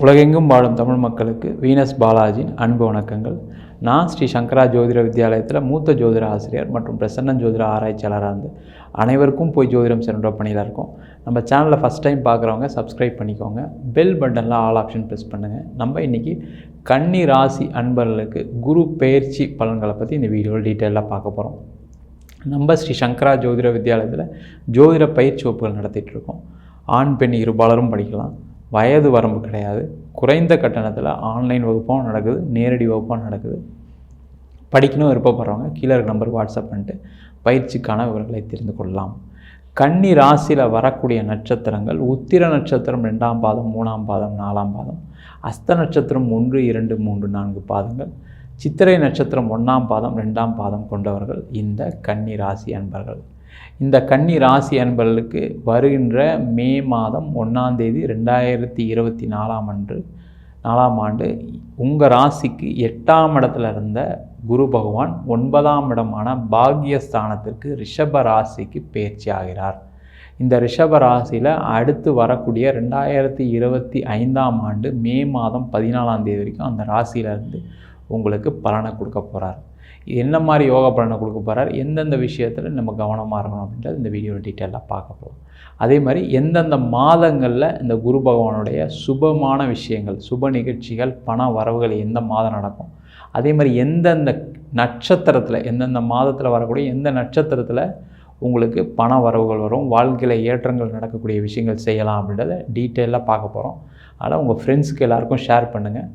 உலகெங்கும் வாழும் தமிழ் மக்களுக்கு வீனஸ் பாலாஜியின் அன்பு வணக்கங்கள். நான் ஸ்ரீ சங்கரா ஜோதிட வித்யாலயத்தில் மூத்த ஜோதிட ஆசிரியர் மற்றும் பிரசன்ன ஜோதிட ஆராய்ச்சியாளராக இருந்து அனைவருக்கும் போய் ஜோதிடம் சென்ற பணியில் இருக்கோம். நம்ம சேனலில் ஃபஸ்ட் டைம் பார்க்குறவங்க சப்ஸ்கிரைப் பண்ணிக்கோங்க, பெல் பட்டனில் ஆல் ஆப்ஷன் ப்ரெஸ் பண்ணுங்கள். நம்ம இன்றைக்கி கன்னி ராசி அன்பர்களுக்கு குரு பெயர்ச்சி பலன்களை பற்றி இந்த வீடியோவில் டீட்டெயிலாக பார்க்க போகிறோம். நம்ம ஸ்ரீ சங்கரா ஜோதிட வித்யாலயத்தில் ஜோதிட பயிற்சி வகுப்புகள் நடத்திட்டுருக்கோம். ஆண் பெண் இருபாலரும் படிக்கலாம், வயது வரம்பு கிடையாது. குறைந்த கட்டணத்தில் ஆன்லைன் வகுப்பும் நடக்குது, நேரடி வகுப்பும் நடக்குது. படிக்கணும் விருப்பப்படுறவங்க கீழே இருக்க நம்பருக்கு வாட்ஸ்அப் பண்ணிட்டு பயிற்சிக்கான விவரங்களை தெரிந்து கொள்ளலாம். கன்னி ராசியில் வரக்கூடிய நட்சத்திரங்கள் உத்திர நட்சத்திரம் 2ஆம் பாதம், 3ஆம் பாதம், 4ஆம் பாதம், அஸ்த நட்சத்திரம் 1, 2, 3, 4 பாதங்கள், சித்திரை நட்சத்திரம் 1ஆம் பாதம், 2ஆம் பாதம் கொண்டவர்கள் இந்த கன்னி ராசி அன்பர்கள். இந்த கன்னி ராசி அன்பர்களுக்கு வருகின்ற மே மாதம் 1ஆம் தேதி 2024 4ஆம் ஆண்டு உங்கள் ராசிக்கு 8ஆம் இடத்துல இருந்த குரு பகவான் 9ஆம் இடமான பாக்யஸ்தானத்திற்கு ரிஷப ராசிக்கு பயிற்சி ஆகிறார். இந்த ரிஷப ராசியில் அடுத்து வரக்கூடிய 2025ஆம் ஆண்டு மே மாதம் 14ஆம் தேதி வரைக்கும் அந்த ராசியிலேருந்து உங்களுக்கு பலனை கொடுக்க போகிறார். என்ன மாதிரி யோகா பலனை கொடுக்க போகிறார், எந்தெந்த விஷயத்தில் நம்ம கவனமாக இருக்கணும் அப்படின்றது இந்த வீடியோவில் டீட்டெயிலாக பார்க்க போகிறோம். அதே மாதிரி எந்தெந்த மாதங்களில் இந்த குரு பகவானுடைய சுபமான விஷயங்கள், சுப நிகழ்ச்சிகள், பண வரவுகள் எந்த மாதம் நடக்கும், அதே மாதிரி எந்தெந்த நட்சத்திரத்தில், எந்தெந்த மாதத்தில் வரக்கூடிய எந்த நட்சத்திரத்தில் உங்களுக்கு பண வரவுகள் வரும், வாழ்க்கையில் ஏற்றங்கள் நடக்கக்கூடிய விஷயங்கள் செய்யலாம் அப்படின்றத டீட்டெயிலாக பார்க்க போகிறோம். அதனால் உங்கள் ஃப்ரெண்ட்ஸ்க்கு எல்லாருக்கும் ஷேர் பண்ணுங்கள்.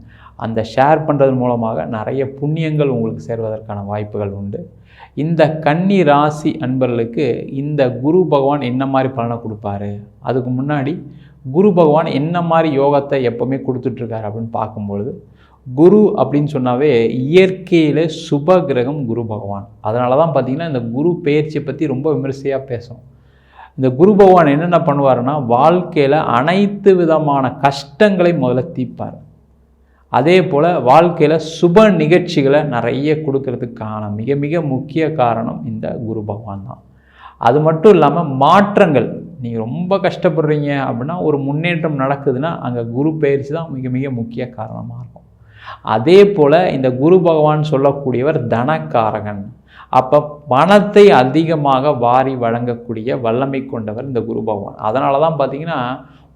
அந்த ஷேர் பண்ணுறது மூலமாக நிறைய புண்ணியங்கள் உங்களுக்கு சேர்வதற்கான வாய்ப்புகள் உண்டு. இந்த கன்னி ராசி அன்பர்களுக்கு இந்த குரு பகவான் என்ன மாதிரி பலனை கொடுப்பாரு, அதுக்கு முன்னாடி குரு பகவான் என்ன மாதிரி யோகத்தை எப்போவுமே கொடுத்துட்ருக்காரு அப்படின்னு பார்க்கும்பொழுது, குரு அப்படின்னு சொன்னாவே இயற்கையில் சுப கிரகம் குரு பகவான். அதனால தான் பார்த்திங்கன்னா இந்த குரு பெயர்ச்சியை பற்றி ரொம்ப விமர்சையாக பேசும். இந்த குரு பகவான் என்னென்ன பண்ணுவாருன்னா, வாழ்க்கையில் அனைத்து விதமான கஷ்டங்களை முதல்ல தீர்ப்பார். அதே போல் வாழ்க்கையில் சுப நிகழ்ச்சிகளை நிறைய கொடுக்கறதுக்கான மிக மிக முக்கிய காரணம் இந்த குரு பகவான் தான். அது மட்டும் இல்லாமல் மாற்றங்கள், நீங்கள் ரொம்ப கஷ்டப்படுறீங்க அப்படின்னா ஒரு முன்னேற்றம் நடக்குதுன்னா அங்கே குரு பெயர்ச்சி தான் மிக மிக முக்கிய காரணமாக இருக்கும். அதே போல் இந்த குரு பகவான் சொல்லக்கூடியவர் தனக்காரகன். அப்போ பணத்தை அதிகமாக வாரி வழங்கக்கூடிய வல்லமை கொண்டவர் இந்த குரு பகவான். அதனால தான் பார்த்திங்கன்னா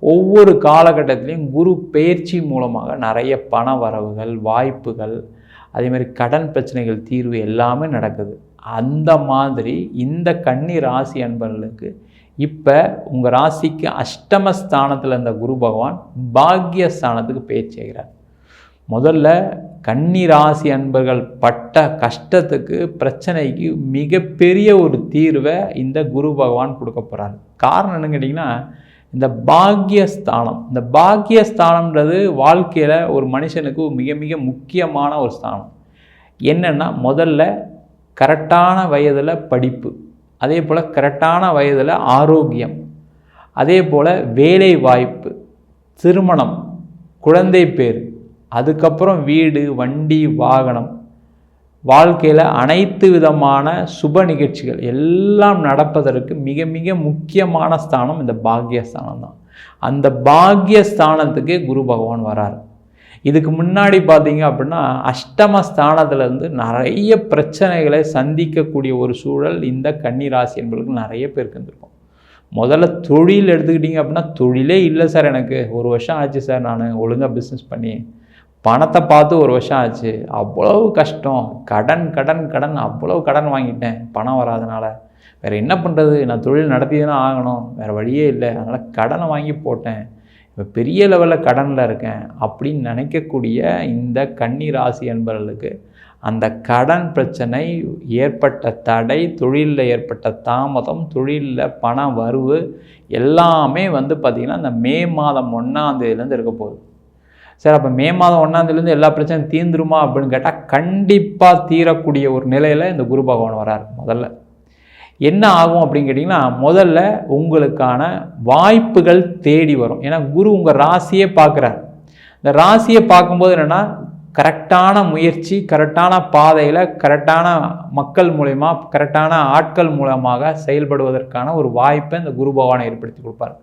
ஒவ்வொரு காலகட்டத்திலையும் குரு பெயர்ச்சி மூலமாக நிறைய பண வரவுகள், வாய்ப்புகள், அதேமாதிரி கடன் பிரச்சனைகள் தீர்வு எல்லாமே நடக்குது. அந்த மாதிரி இந்த கன்னி ராசி அன்பர்களுக்கு இப்போ உங்கள் ராசிக்கு அஷ்டமஸ்தானத்தில் இருந்த குரு பகவான் பாக்யஸ்தானத்துக்கு பயிற்சி ஆகிறார். முதல்ல கன்னி ராசி அன்பர்கள் பட்ட கஷ்டத்துக்கு, பிரச்சனைக்கு மிகப்பெரிய ஒரு தீர்வை இந்த குரு பகவான் கொடுக்க போகிறார். காரணம் என்னன்னு கேட்டிங்கன்னா, இந்த பாக்யஸ்தானம், இந்த பாக்யஸ்தானம்ன்றது வாழ்க்கையில் ஒரு மனுஷனுக்கு மிக மிக முக்கியமான ஒரு ஸ்தானம். என்னென்னா, முதல்ல கரெக்டான வயதில் படிப்பு, அதே போல் கரெக்டான வயதில் ஆரோக்கியம், அதே போல் வேலை வாய்ப்பு, திருமணம், குழந்தை பேர், அதுக்கப்புறம் வீடு, வண்டி, வாகனம், வாழ்க்கையில் அனைத்து விதமான சுப நிகழ்ச்சிகள் எல்லாம் நடப்பதற்கு மிக மிக முக்கியமான ஸ்தானம் இந்த பாக்யஸ்தானம் தான். அந்த பாக்யஸ்தானத்துக்கே குரு பகவான் வரார். இதுக்கு முன்னாடி பார்த்தீங்க அப்படின்னா அஷ்டமஸ்தானத்துலேருந்து நிறைய பிரச்சனைகளை சந்திக்கக்கூடிய ஒரு சூழல் இந்த கன்னி ராசி என்பவர்களுக்கு நிறைய பேருக்கு இருந்திருக்கும். முதல்ல தொழில் எடுத்துக்கிட்டிங்க அப்படின்னா, தொழிலே இல்லை சார், எனக்கு 1 வருஷம் ஆச்சு சார், நான் ஒழுங்காக பிஸ்னஸ் பண்ணி பணத்தை பார்த்து 1 வருஷம் ஆச்சு, அவ்வளவு கஷ்டம், கடன் கடன் கடன், அவ்வளவு கடன் வாங்கிட்டேன், பணம் வராதனால வேறு என்ன பண்ணுறது, நான் தொழில் நடத்தி தானே ஆகணும், வேறு வழியே இல்லை, அதனால் கடனை வாங்கி போட்டேன், இப்போ பெரிய லெவலில் கடனில் இருக்கேன் அப்படின்னு நினைக்கக்கூடிய இந்த கன்னி ராசி என்பவர்களுக்கு அந்த கடன் பிரச்சனை, ஏற்பட்ட தடை, தொழிலில் ஏற்பட்ட தாமதம், தொழிலில் பண வரவு எல்லாமே பார்த்திங்கன்னா இந்த மே மாதம் 1ஆம் தேதியிலேருந்து இருக்க போகுது. சார், அப்போ மே மாதம் 1ஆம் தேதியிலேருந்து எல்லா பிரச்சனையும் தீர்ந்துருமா அப்படின்னு கேட்டால் கண்டிப்பாக தீரக்கூடிய ஒரு நிலையில் இந்த குரு பகவான் வரார். முதல்ல என்ன ஆகும் அப்படின்னு கேட்டிங்கன்னா, முதல்ல உங்களுக்கான வாய்ப்புகள் தேடி வரும். ஏன்னா குரு உங்கள் ராசியே பார்க்குறார். இந்த ராசியை பார்க்கும்போது என்னென்னா, கரெக்டான முயற்சி, கரெக்டான பாதையில், கரெக்டான மக்கள் மூலமா, கரெக்டான ஆட்கள் மூலமாக செயல்படுவதற்கான ஒரு வாய்ப்பை இந்த குரு பகவானை ஏற்படுத்தி கொடுப்பார்.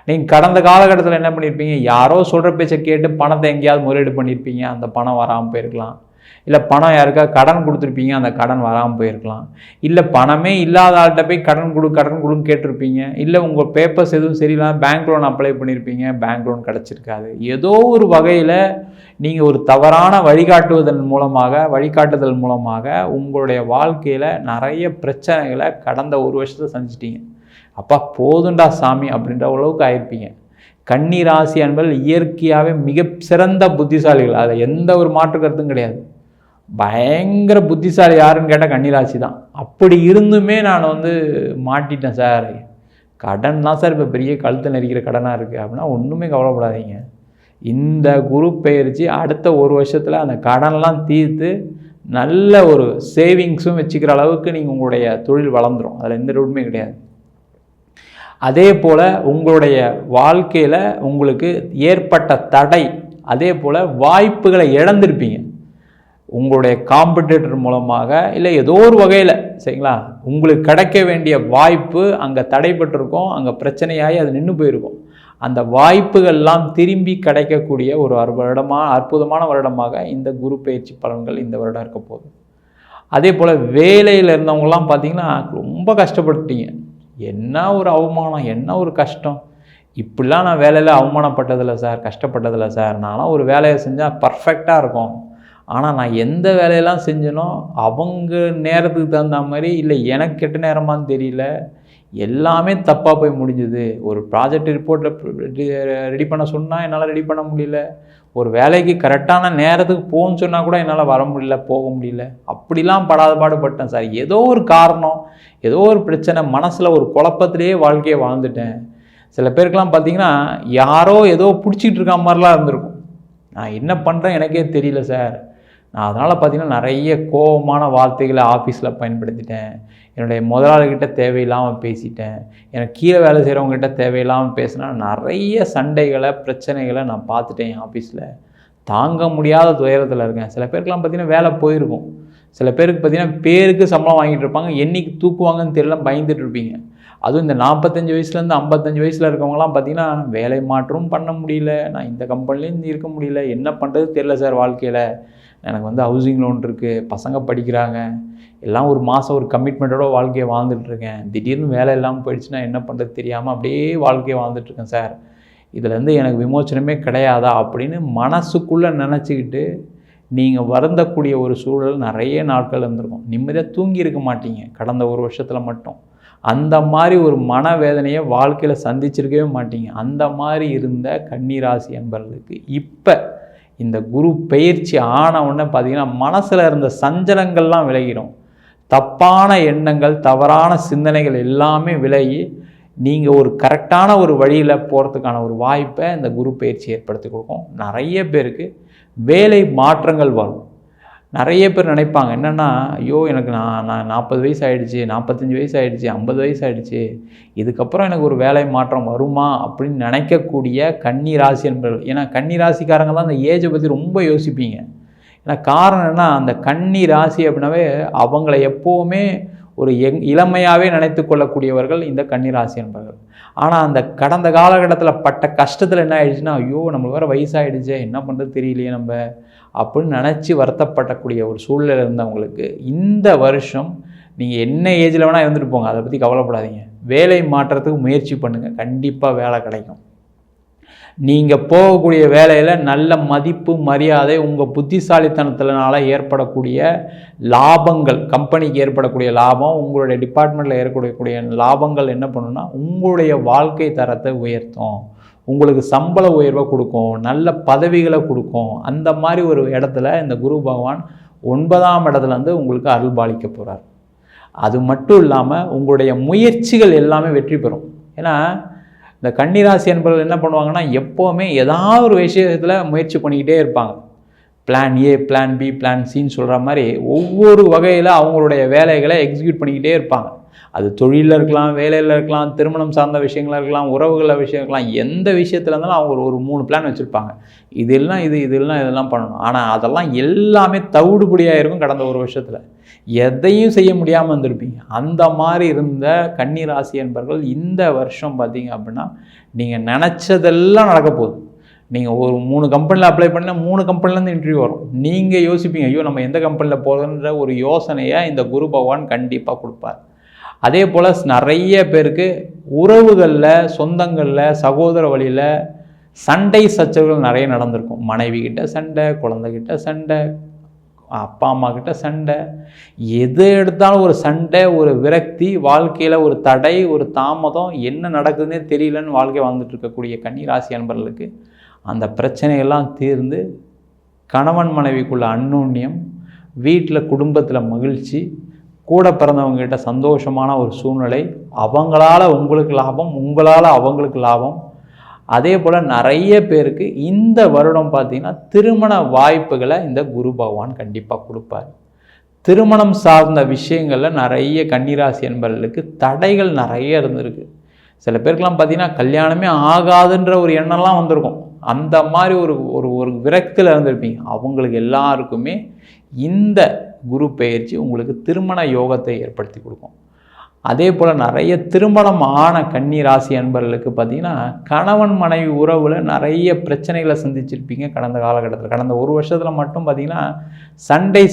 நீங்கள் கடந்த காலகட்டத்தில் என்ன பண்ணியிருப்பீங்க, யாரோ சொல்கிற பேச்சை கேட்டு பணத்தை எங்கேயாவது முதலீடு பண்ணியிருப்பீங்க, அந்த பணம் வராமல் போயிருக்கலாம். இல்லை பணம் யாருக்காவது கடன் கொடுத்துருப்பீங்க, அந்த கடன் வராமல் போயிருக்கலாம். இல்லை பணமே இல்லாத ஆள்கிட்ட போய் கடன் கொடுன்னு கேட்டிருப்பீங்க. இல்லை உங்கள் பேப்பர்ஸ் எதுவும் சரியில்லாமல் பேங்க் லோன் அப்ளை பண்ணியிருப்பீங்க, பேங்க் லோன் கிடச்சிருக்காது. ஏதோ ஒரு வகையில் நீங்கள் ஒரு தவறான வழிகாட்டுதல் மூலமாக உங்களுடைய வாழ்க்கையில் நிறைய பிரச்சனைகளை கடந்த ஒரு வருஷத்தை சந்திச்சிட்டீங்க. அப்பா போதுண்டா சாமி அப்படின்ற அளவுக்கு ஆயிருப்பீங்க. கன்னி ராசி அன்பர்கள் இயற்கையாகவே மிக சிறந்த புத்திசாலிகள், அதில் எந்த ஒரு மாற்று கருத்தும் கிடையாது. பயங்கர புத்திசாலி யாருன்னு கேட்டால் கன்னிராசி தான். அப்படி இருந்துமே நான் மாட்டிட்டேன் சார், கடன் தான் சார் இப்போ பெரிய கழுத்து நெரிக்கிற கடனாக இருக்குது அப்படின்னா ஒன்றுமே கவலைப்படாதீங்க. இந்த குரு பெயர்ச்சி அடுத்த ஒரு வருஷத்தில் அந்த கடன்லாம் தீர்த்து நல்ல ஒரு சேவிங்ஸும் வச்சுக்கிற அளவுக்கு நீங்கள் உங்களுடைய தொழில் வளர்ந்துடும். அதில் எந்த டவுட்டுமே கிடையாது. அதே போல் உங்களுடைய வாழ்க்கையில் உங்களுக்கு ஏற்பட்ட தடை, அதே போல் வாய்ப்புகளை இழந்திருப்பீங்க. உங்களுடைய காம்படிட்டர் மூலமாக இல்லை ஏதோ ஒரு வகையில் சரிங்களா, உங்களுக்கு கிடைக்க வேண்டிய வாய்ப்பு அங்கே தடைப்பட்டிருக்கும், அங்கே பிரச்சனையாகி அது நின்று போயிருக்கும். அந்த வாய்ப்புகள்லாம் திரும்பி கிடைக்கக்கூடிய ஒரு அற்புதமான வருடமாக இந்த குரு பயிற்சி பலன்கள் இந்த வருடம் இருக்க போகுது. அதே போல் வேலையில் இருந்தவங்கலாம் பார்த்திங்கன்னா ரொம்ப கஷ்டப்பட்டுட்டீங்க. என்ன ஒரு அவமானம், என்ன ஒரு கஷ்டம், இப்படிலாம் நான் வேலையில் அவமானப்பட்டதில்லை சார், கஷ்டப்பட்டதில்லை சார். நான்லாம் ஒரு வேலையை செஞ்சால் பர்ஃபெக்டாக இருக்கும், ஆனால் நான் எந்த வேலையெல்லாம் செஞ்சனோ அவங்க நேரத்துக்கு தகுந்த மாதிரி இல்லை எனக்கு கெட்ட நேரமானு தெரியல, எல்லாமே தப்பாக போய் முடிஞ்சுது. ஒரு ப்ராஜெக்ட் ரிப்போர்ட்டில் ரெடி பண்ண சொன்னால் என்னால் ரெடி பண்ண முடியல, ஒரு வேலைக்கு கரெக்டான நேரத்துக்கு போகணுன்னு சொன்னால் கூட என்னால் வர முடியல, போக முடியல. அப்படிலாம் படாத பாடுபட்டேன் சார். ஏதோ ஒரு காரணம், ஏதோ ஒரு பிரச்சனை, மனசில் ஒரு குழப்பத்திலேயே வாழ்க்கையை வாழ்ந்துட்டேன். சில பேருக்கெலாம் பார்த்திங்கன்னா யாரோ ஏதோ பிடிச்சிக்கிட்டு இருக்க மாதிரிலாம் இருந்திருக்கும். நான் என்ன பண்ணுறேன் எனக்கே தெரியல சார். நான் அதனால் பார்த்திங்கன்னா நிறைய கோபமான வார்த்தைகளை ஆஃபீஸில் பயன்படுத்திட்டேன். என்னுடைய முதலாளிகிட்ட தேவையில்லாமல் பேசிட்டேன். எனக்கு கீழே வேலை செய்கிறவங்ககிட்ட தேவையில்லாமல் பேசினா நிறைய சண்டைகளை பிரச்சனைகளை நான் பார்த்துட்டேன். என் ஆஃபீஸில் தாங்க முடியாத துயரத்தில் இருக்கேன். சில பேருக்குலாம் பார்த்திங்கன்னா வேலை போயிருக்கும். சில பேருக்கு பார்த்திங்கன்னா பேருக்கு சம்பளம் வாங்கிட்டு இருப்பாங்க, என்றைக்கு தூக்குவாங்கன்னு தெரியல, பயந்துட்டு இருப்பீங்க. அதுவும் இந்த 45 வயசுலேருந்து 55 வயசில் இருக்கவங்கலாம் பார்த்திங்கன்னா வேலை மாற்றம் பண்ண முடியல, நான் இந்த கம்பெனிலேருந்து இருக்க முடியல, என்ன பண்ணுறது தெரியல சார். வாழ்க்கையில் எனக்கு ஹவுசிங் லோன் இருக்குது, பசங்க படிக்கிறாங்க, எல்லாம் ஒரு மாதம் ஒரு கமிட்மெண்ட்டோட வாழ்க்கையை வாழ்ந்துட்டுருக்கேன். திடீர்னு வேலை இல்லாமல் போயிடுச்சுன்னா என்ன பண்ணுறது தெரியாமல் அப்படியே வாழ்க்கையை வாழ்ந்துட்டுருக்கேன் சார். இதுலேருந்து எனக்கு விமோச்சனமே கிடையாதா அப்படின்னு மனசுக்குள்ளே நினச்சிக்கிட்டு நீங்கள் வருந்தக்கூடிய ஒரு சூழல் நிறைய நாட்கள் இருந்திருக்கும். நிம்மதியாக தூங்கி இருக்க மாட்டீங்க கடந்த ஒரு வருஷத்தில் மட்டும். அந்த மாதிரி ஒரு மனவேதனையை வாழ்க்கையில் சந்திச்சிருக்கவே மாட்டீங்க. அந்த மாதிரி இருந்த கன்னிராசி அன்பர்களுக்கு இப்போ இந்த குரு பெயர்ச்சி ஆன உடனே பார்த்திங்கன்னா மனசில் இருந்த சஞ்சலங்கள்லாம் விலகிடும். தப்பான எண்ணங்கள், தவறான சிந்தனைகள் எல்லாமே விலகி நீங்கள் ஒரு கரெக்டான ஒரு வழியில் போகிறதுக்கான ஒரு வாய்ப்பை இந்த குரு பயிற்சி ஏற்படுத்தி கொடுக்கும். நிறைய பேருக்கு வேலை மாற்றங்கள் வரும். நிறைய பேர் நினைப்பாங்க என்னென்னா, ஐயோ எனக்கு நான் 40 வயசு ஆகிடுச்சு, 45 வயசு ஆகிடுச்சு, 50 வயசு ஆகிடுச்சு, இதுக்கப்புறம் எனக்கு ஒரு வேலை மாற்றம் வருமா அப்படின்னு நினைக்கக்கூடிய கன்னி ராசி என்பவர்கள். ஏன்னா கன்னி ராசிக்காரங்க தான் அந்த ஏஜை பற்றி ரொம்ப யோசிப்பீங்க. ஏன்னா காரணம் என்ன, அந்த கன்னி ராசி அப்படின்னாவே அவங்கள எப்போவுமே ஒரு இளமையாகவே நினைத்து கொள்ளக்கூடியவர்கள் இந்த கன்னி ராசி என்பவர்கள். ஆனால் அந்த கடந்த காலகட்டத்தில் பட்ட கஷ்டத்தில் என்ன ஆயிடுச்சுன்னா, ஐயோ நம்மளுக்கு வேறு வயசாகிடுச்சே, என்ன பண்ணுறது தெரியலையே நம்ம அப்படின்னு நினச்சி வருத்தப்படக்கூடிய ஒரு சூழ்நிலை இருந்தவங்களுக்கு இந்த வருஷம் நீங்கள் என்ன ஏஜில் வேணால் இருந்துட்டு போங்க, அதை பற்றி கவலைப்படாதீங்க. வேலை மாற்றத்துக்கு முயற்சி பண்ணுங்கள், கண்டிப்பாக வேலை கிடைக்கும். நீங்கள் போகக்கூடிய வேலையில் நல்ல மதிப்பு மரியாதை, உங்கள் புத்திசாலித்தனத்தினால ஏற்படக்கூடிய லாபங்கள், கம்பெனிக்கு ஏற்படக்கூடிய லாபம், உங்களுடைய டிபார்ட்மெண்ட்டில் ஏற்படக்கூடிய லாபங்கள் என்ன பண்ணுன்னா உங்களுடைய வாழ்க்கை தரத்தை உயர்த்தும், உங்களுக்கு சம்பள உயர்வை கொடுக்கும், நல்ல பதவிகளை கொடுக்கும். அந்த மாதிரி ஒரு இடத்துல இந்த குரு பகவான் 9ஆம் இடத்துலேருந்து உங்களுக்கு அருள் பாலிக்க போகிறார். அது மட்டும் இல்லாமல் உங்களுடைய முயற்சிகள் எல்லாமே வெற்றி பெறும். ஏன்னா இந்த கன்னிராசி என்பவர்கள் என்ன பண்ணுவாங்கன்னா எப்போவுமே ஏதாவது ஒரு விஷயத்தில் முயற்சி பண்ணிக்கிட்டே இருப்பாங்க. Plan A, plan B, plan சின்னு சொல்கிற மாதிரி ஒவ்வொரு வகையில் அவங்களுடைய வேலைகளை எக்ஸிக்யூட் பண்ணிக்கிட்டே இருப்பாங்க. அது தொழிலில் இருக்கலாம், வேலையில் இருக்கலாம், திருமணம் சார்ந்த விஷயங்களாக இருக்கலாம், உறவுகளில் விஷயம் இருக்கலாம், எந்த விஷயத்தில் இருந்தாலும் அவங்க ஒரு 3 பிளான் வச்சுருப்பாங்க. இதெல்லாம் பண்ணணும். ஆனால் அதெல்லாம் எல்லாமே தவிடுபடியாக இருக்கும் கடந்த ஒரு வருஷத்தில். எதையும் செய்ய முடியாமல் இருந்திருப்பீங்க. அந்த மாதிரி இருந்த கன்னி ராசி என்பர்கள் இந்த வருஷம் பார்த்தீங்க அப்படின்னா நீங்கள் நினச்சதெல்லாம் நடக்க போகுது. நீங்கள் ஒரு 3 கம்பெனியில் அப்ளை பண்ணால் 3 கம்பெனிலேருந்து இன்டர்வியூ வரும். நீங்கள் யோசிப்பீங்க, ஐயோ நம்ம எந்த கம்பெனியில் போகிறோன்ற ஒரு யோசனையை இந்த குரு பகவான் கண்டிப்பாக கொடுப்பார். அதே போல் நிறைய பேருக்கு உறவுகளில், சொந்தங்களில், சகோதர வழியில் சண்டை சச்சரவுகள் நிறைய நடந்திருக்கும். மனைவி கிட்ட சண்டை, குழந்தைகிட்ட சண்டை, அப்பா அம்மா கிட்ட சண்டை, எது எடுத்தாலும் ஒரு சண்டை, ஒரு விரக்தி, வாழ்க்கையில் ஒரு தடை, ஒரு தாமதம், என்ன நடக்குதுன்னே தெரியலன்னு வாழ்க்கை வாழ்ந்துட்டு இருக்கக்கூடிய கன்னி ராசி அன்பர்களுக்கு அந்த பிரச்சனையெல்லாம் தீர்ந்து கணவன் மனைவிக்குள்ள அந்யோன்யம், வீட்டில் குடும்பத்தில் மகிழ்ச்சி, கூட பிறந்தவங்ககிட்ட சந்தோஷமான ஒரு சூழ்நிலை, அவங்களால உங்களுக்கு லாபம், உங்களால் அவங்களுக்கு லாபம். அதே போல் நிறைய பேருக்கு இந்த வருடம் பார்த்திங்கன்னா திருமண வாய்ப்புகளை இந்த குரு பகவான் கண்டிப்பாக கொடுப்பார். திருமணம் சார்ந்த விஷயங்களில் நிறைய கன்னிராசி என்பவர்களுக்கு தடைகள் நிறைய இருந்திருக்கு. சில பேருக்கெல்லாம் பார்த்திங்கன்னா கல்யாணமே ஆகாதுன்ற ஒரு எண்ணம்லாம் வந்திருக்கும். அந்த மாதிரி ஒரு விரக்தியில் இருந்திருப்பீங்க. அவங்களுக்கு எல்லாருக்குமே இந்த குரு பெயர்ச்சி உங்களுக்கு திருமண யோகத்தை ஏற்படுத்தி கொடுக்கும். அதே போல் நிறைய திருமணம் ஆன கன்னி ராசி அன்பர்களுக்கு பார்த்திங்கன்னா கணவன் மனைவி உறவில் நிறைய பிரச்சனைகளை சந்திச்சிருப்பீங்க கடந்த காலகட்டத்தில். கடந்த ஒரு வருஷத்தில் மட்டும் பார்த்திங்கன்னா சண்டை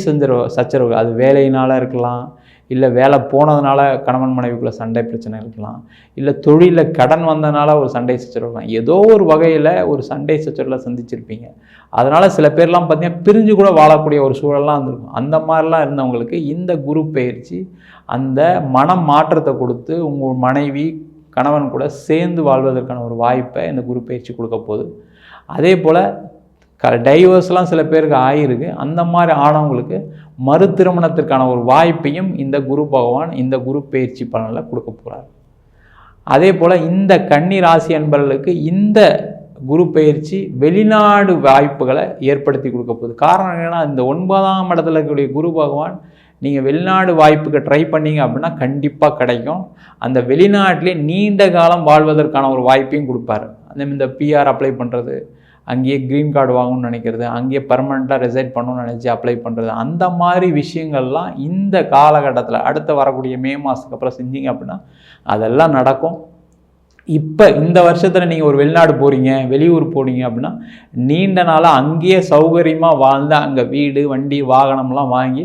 சச்சரவு, அது வேலையினால் இருக்கலாம், இல்லை வேலை போனதுனால கணவன் மனைவிக்குள்ளே சண்டை பிரச்சனை இருக்கலாம், இல்லை தொழிலில் கடன் வந்ததுனால ஒரு சண்டை சச்சரவு இருக்கலாம். ஏதோ ஒரு வகையில் ஒரு சண்டை சச்சரவில் சந்திச்சிருப்பீங்க. அதனால் சில பேர்லாம் பார்த்திங்கன்னா பிரிஞ்சு கூட வாழக்கூடிய ஒரு சூழல்லாம் இருந்திருக்கும். அந்த மாதிரிலாம் இருந்தவங்களுக்கு இந்த குரு பெயர்ச்சி அந்த மனம் மாற்றத்தை கொடுத்து உங்கள் மனைவி கணவன் கூட சேர்ந்து வாழ்வதற்கான ஒரு வாய்ப்பை இந்த குரு பெயர்ச்சி கொடுக்க போகுது. அதே போல் டைவர்ஸ்லாம் சில பேருக்கு ஆகிருக்கு. அந்த மாதிரி ஆனவங்களுக்கு மறு திருமணத்திற்கான ஒரு வாய்ப்பையும் இந்த குரு பகவான் இந்த குரு பெயர்ச்சி பலனில் கொடுக்க போகிறார். அதே போல் இந்த கன்னி ராசி அன்பர்களுக்கு இந்த குரு பெயர்ச்சி வெளிநாடு வாய்ப்புகளை ஏற்படுத்தி கொடுக்க போகுது. காரணம் என்னென்னா இந்த 9ஆம் இடத்துல இருக்கக்கூடிய குரு பகவான் நீங்கள் வெளிநாடு வாய்ப்புக்கு ட்ரை பண்ணீங்க அப்படின்னா கண்டிப்பாக கிடைக்கும். அந்த வெளிநாட்டிலே நீண்ட காலம் வாழ்வதற்கான ஒரு வாய்ப்பையும் கொடுப்பார். இந்த பிஆர் அப்ளை பண்ணுறது, அங்கேயே க்ரீன் கார்டு வாங்கணும்னு நினைக்கிறது, அங்கேயே பர்மனெண்ட்டாக ரெசைட் பண்ணணும்னு நினச்சி அப்ளை பண்ணுறது, அந்த மாதிரி விஷயங்கள்லாம் இந்த காலகட்டத்தில் அடுத்து வரக்கூடிய மே மாதத்துக்கு அப்புறம் செஞ்சீங்க அப்படின்னா அதெல்லாம் நடக்கும். இப்போ இந்த வருஷத்தில் நீங்கள் ஒரு வெளிநாடு போகிறீங்க, வெளியூர் போகிறீங்க அப்படின்னா நீண்ட நாளாக அங்கேயே சௌகரியமாக வாழ்ந்து அங்கே வீடு, வண்டி, வாகனம்லாம் வாங்கி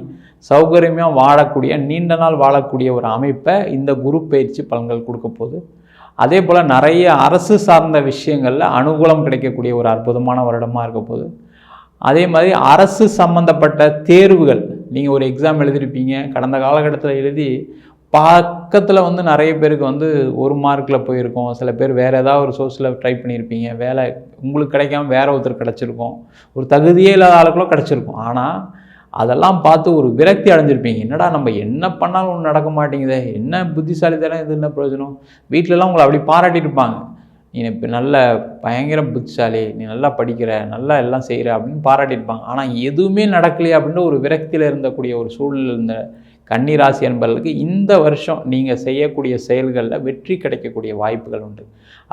சௌகரியமாக வாழக்கூடிய, நீண்ட நாள் வாழக்கூடிய ஒரு அமைப்பை இந்த குரு பயிற்சி பலன்கள் கொடுக்க போகுது. அதே போல் நிறைய அரசு சார்ந்த விஷயங்களில் அனுகூலம் கிடைக்கக்கூடிய ஒரு அற்புதமான வருடமாக இருக்க போகுது. அதே மாதிரி அரசு சம்மந்தப்பட்ட தேர்வுகள், நீங்கள் ஒரு எக்ஸாம் எழுதியிருப்பீங்க, கடந்த காலகட்டத்தில் எழுதி பக்கத்தில் நிறைய பேருக்கு 1 மார்க்கில் போயிருக்கோம். சில பேர் வேறு ஏதாவது ஒரு சோர்ஸில் ட்ரை பண்ணியிருப்பீங்க, வேலை உங்களுக்கு கிடைக்காம வேறு ஒருத்தர் கிடச்சிருக்கும், ஒரு தகுதியே இல்லாத ஆளுக்குள்ள கிடச்சிருக்கும். ஆனால் அதெல்லாம் பார்த்து ஒரு விரக்தி அடைஞ்சிருப்பீங்க. என்னடா நம்ம என்ன பண்ணாலும் ஒன்றும் நடக்க மாட்டேங்குதே, என்ன புத்திசாலித்தனம், இது என்ன பிரயோஜனம். வீட்டிலலாம் உங்களை அப்படி பாராட்டியிருப்பாங்க, நீ இப்போ நல்ல பயங்கர புத்திசாலி, நீ நல்லா படிக்கிற, நல்லா எல்லாம் செய்கிற அப்படின்னு பாராட்டியிருப்பாங்க. ஆனால் எதுவுமே நடக்கலையே அப்படின்ற ஒரு விரக்தியில் இருந்தக்கூடிய ஒரு சூழல் இருந்த கன்னிராசி என்பவர்களுக்கு இந்த வருஷம் நீங்கள் செய்யக்கூடிய செயல்களில் வெற்றி கிடைக்கக்கூடிய வாய்ப்புகள் உண்டு.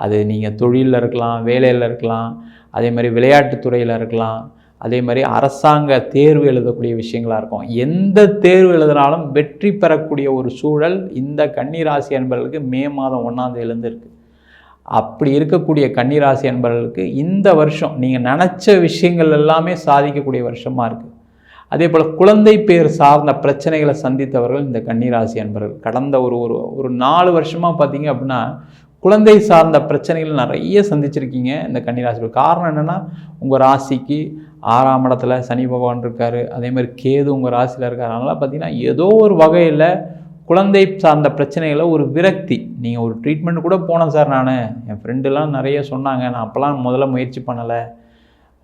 அது நீங்கள் தொழிலில் இருக்கலாம், வேலையில் இருக்கலாம், அதே மாதிரி விளையாட்டுத்துறையில் இருக்கலாம், அதே மாதிரி அரசாங்க தேர்வு எழுதக்கூடிய விஷயங்களாக இருக்கும். எந்த தேர்வு எழுதினாலும் வெற்றி பெறக்கூடிய ஒரு சூழல் இந்த கன்னிராசி அன்பர்களுக்கு மே மாதம் 1ஆம் தேதியிலேருந்து இருக்குது. அப்படி இருக்கக்கூடிய கன்னிராசி அன்பர்களுக்கு இந்த வருஷம் நீங்கள் நினச்ச விஷயங்கள் எல்லாமே சாதிக்கக்கூடிய வருஷமாக இருக்குது. அதே போல் குழந்தை பேர் சார்ந்த பிரச்சனைகளை சந்தித்தவர்கள் இந்த கன்னிராசி அன்பர்கள் கடந்த ஒரு 4 வருஷமாக பார்த்தீங்க அப்படின்னா குழந்தை சார்ந்த பிரச்சனைகள் நிறைய சந்திச்சிருக்கீங்க இந்த கன்னிராசி. காரணம் என்னென்னா உங்கள் ராசிக்கு 6ஆம் இடத்துல சனி பகவான் இருக்கார், அதே மாதிரி கேது உங்கள் ராசியில் இருக்கார். அதனால் பார்த்தீங்கன்னா ஏதோ ஒரு வகையில் குழந்தை சார்ந்த பிரச்சனைகளை ஒரு விரக்தி. நீங்கள் ஒரு ட்ரீட்மெண்ட் கூட போனேன் சார், நான் என் ஃப்ரெண்டுலாம் நிறைய சொன்னாங்க, நான் அப்போல்லாம் முதல்ல முயற்சி பண்ணலை,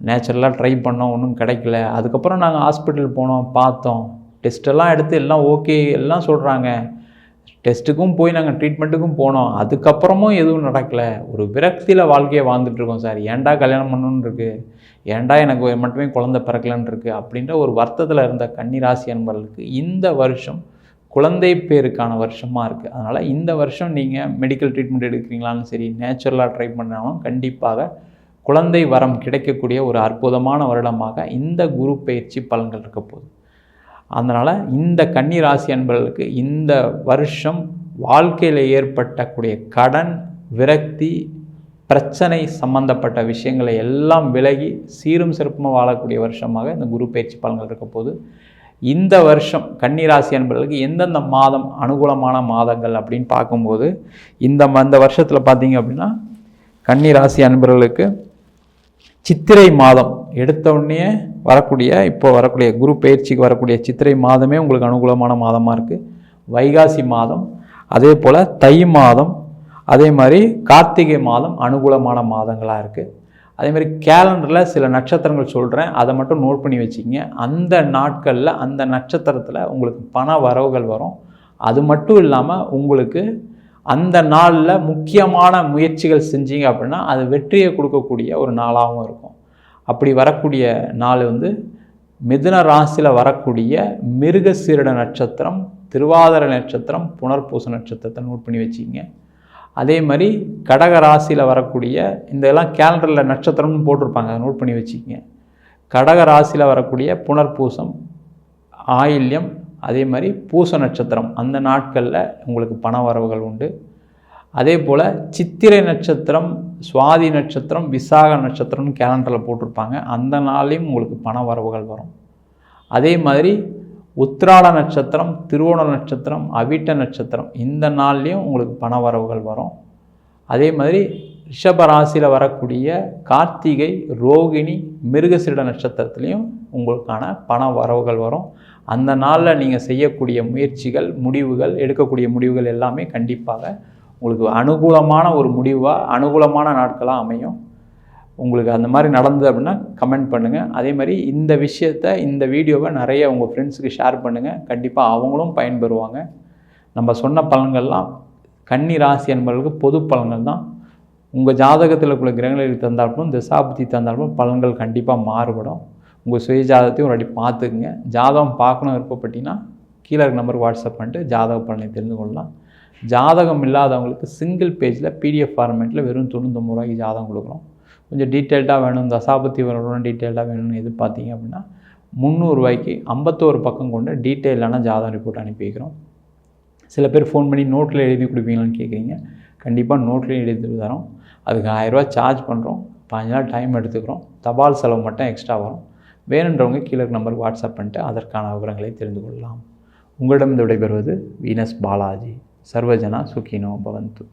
நேச்சுரலாக ட்ரை பண்ணோம், ஒன்றும் கிடைக்கல. அதுக்கப்புறம் நாங்கள் ஹாஸ்பிட்டல் போனோம், பார்த்தோம், டெஸ்ட்டெல்லாம் எடுத்து எல்லாம் ஓகே எல்லாம் சொல்கிறாங்க, டெஸ்ட்டுக்கும் போய் நாங்கள் ட்ரீட்மெண்ட்டுக்கும் போனோம், அதுக்கப்புறமும் எதுவும் நடக்கலை. ஒரு விரக்தியில் வாழ்க்கையை வாழ்ந்துட்டுருக்கோம் சார், ஏன்டா கல்யாணம் பண்ணணுன்னு இருக்குது, ஏன்டா எனக்கு மட்டுமே குழந்தை பிறக்கலன்னு இருக்குது அப்படின்ற ஒரு வருத்தத்தில் இருந்த கன்னிராசி அன்பர்களுக்கு இந்த வருஷம் குழந்தை பேருக்கான வருஷமாக இருக்குது. அதனால் இந்த வருஷம் நீங்கள் மெடிக்கல் ட்ரீட்மெண்ட் எடுக்கிறீங்களாலும் சரி, நேச்சுரலாக ட்ரை பண்ணாலும் கண்டிப்பாக குழந்தை வரம் கிடைக்கக்கூடிய ஒரு அற்புதமான வருடமாக இந்த குரு பயிற்சி பலன்கள் இருக்க போகுது. அதனால் இந்த கன்னி ராசி அன்பர்களுக்கு இந்த வருஷம் வாழ்க்கையில் ஏற்பட்டக்கூடிய கடன், விரக்தி, பிரச்சனை சம்பந்தப்பட்ட விஷயங்களை எல்லாம் விலகி சீரும் சிறப்புமாக வாழக்கூடிய வருஷமாக இந்த குரு பயிற்சி பலன்கள் இருக்க போகுது. இந்த வருஷம் கன்னி ராசி அன்பர்களுக்கு எந்தெந்த மாதம் அனுகூலமான மாதங்கள் அப்படின்னு பார்க்கும்போது இந்த வருஷத்தில் பார்த்தீங்க அப்படின்னா கன்னி ராசி அன்பர்களுக்கு சித்திரை மாதம் எடுத்த உடனே வரக்கூடிய குரு பயிற்சிக்கு வரக்கூடிய சித்திரை மாதமே உங்களுக்கு அனுகூலமான மாதமாக இருக்குது. வைகாசி மாதம், அதே போல் தை மாதம், அதே மாதிரி கார்த்திகை மாதம் அனுகூலமான மாதங்களாக இருக்குது. அதேமாதிரி கேலண்டரில் சில நட்சத்திரங்கள் சொல்கிறேன், அதை மட்டும் நோட் பண்ணி வச்சுக்கிங்க. அந்த நாட்களில் அந்த நட்சத்திரத்தில் உங்களுக்கு பண வரவுகள் வரும். அது மட்டும் இல்லாமல் உங்களுக்கு அந்த நாளில் முக்கியமான முயற்சிகள் செஞ்சீங்க அப்படின்னா அது வெற்றியை கொடுக்கக்கூடிய ஒரு நாளாகவும் இருக்கும். அப்படி வரக்கூடிய நாள் மிதுன ராசியில் வரக்கூடிய மிருகசீரிட நட்சத்திரம், திருவாதிரை நட்சத்திரம், புனர்பூச நட்சத்திரத்தை நோட் பண்ணி வச்சுக்கிங்க. அதே மாதிரி கடக ராசியில் வரக்கூடிய இதெல்லாம் கேலண்டரில் நட்சத்திரம்னு போட்டிருப்பாங்க, அதை நோட் பண்ணி வச்சுக்கிங்க. கடக ராசியில் வரக்கூடிய புனர்பூசம், ஆயில்யம், அதே மாதிரி பூச நட்சத்திரம், அந்த நாட்களில் உங்களுக்கு பண வரவுகள் உண்டு. அதே போல் சித்திரை நட்சத்திரம், சுவாதி நட்சத்திரம், விசாக நட்சத்திரம்னு கேலண்டரில் போட்டிருப்பாங்க, அந்த நாள்லேயும் உங்களுக்கு பண வரவுகள் வரும். அதே மாதிரி உத்திராட நட்சத்திரம், திருவோண நட்சத்திரம், அவிட்ட நட்சத்திரம், இந்த நாள்லேயும் உங்களுக்கு பண வரவுகள் வரும். அதே மாதிரி ரிஷப ராசியில் வரக்கூடிய கார்த்திகை, ரோகிணி, மிருகசீரிட நட்சத்திரத்துலேயும் உங்களுக்கான பண வரவுகள் வரும். அந்த நாளில் நீங்கள் செய்யக்கூடிய முயற்சிகள், முடிவுகள், எடுக்கக்கூடிய முடிவுகள் எல்லாமே கண்டிப்பாக உங்களுக்கு அனுகூலமான ஒரு முடிவாக, அனுகூலமான நாட்களாக அமையும். உங்களுக்கு அந்த மாதிரி நடந்தது அப்படின்னா கமெண்ட் பண்ணுங்கள். அதே மாதிரி இந்த விஷயத்தை, இந்த வீடியோவை நிறைய உங்கள் ஃப்ரெண்ட்ஸுக்கு ஷேர் பண்ணுங்கள். கண்டிப்பாக அவங்களும் பயன்பெறுவாங்க. நம்ம சொன்ன பலன்கள்லாம் கன்னி ராசி என்பவர்களுக்கு பொது பலன்கள் தான். உங்கள் ஜாதகத்தில் உள்ள கிரகங்களுக்கு தந்தாலும், திசாபுத்தி தந்தாலும் பலன்கள் கண்டிப்பாக மாறுபடும். உங்கள் சுய ஜாதகத்தையும் ஒரு அடி பார்த்துக்குங்க. ஜாதகம் பார்க்கணும் விருப்பப்பட்டீங்கன்னா கீழே இருக்க நம்பருக்கு வாட்ஸ்அப் பண்ணிட்டு ஜாதக பலனை தெரிந்து கொள்ளலாம். ஜாதகம் இல்லாதவங்களுக்கு சிங்கிள் பேஜில் பிடிஎஃப் ஃபார்மேட்டில் வெறும் 99 ரூபாய்க்கு ஜாதகம் கொடுக்குறோம். கொஞ்சம் டீட்டெயில்டாக வேணும், தசாபத்தி வரணும், டீட்டெயில்டாக வேணும்னு எதிர்பார்த்தீங்க அப்படின்னா 300 ரூபாய்க்கு 51 பக்கம் கொண்டு டீட்டெயிலான ஜாதகம் ரிப்போர்ட் அனுப்பி வைக்கிறோம். சில பேர் ஃபோன் பண்ணி நோட்டில் எழுதி கொடுப்பீங்களான்னு கேட்குறீங்க. கண்டிப்பாக நோட்லேயும் எழுதி தரோம். அதுக்கு 1000 ரூபா சார்ஜ் பண்ணுறோம். 5 நாள் டைம் எடுத்துக்கிறோம். தபால் செலவு மட்டும் எக்ஸ்ட்ரா வரும். வேணுன்றவங்க கீழே இருக்க நம்பருக்கு வாட்ஸ்அப் பண்ணிட்டு அதற்கான விவரங்களை தெரிந்து கொள்ளலாம். உங்களிடம் விடைபெறுவது வீனஸ் பாலாஜி. சர்வஜனா சுகினோ பவந்து.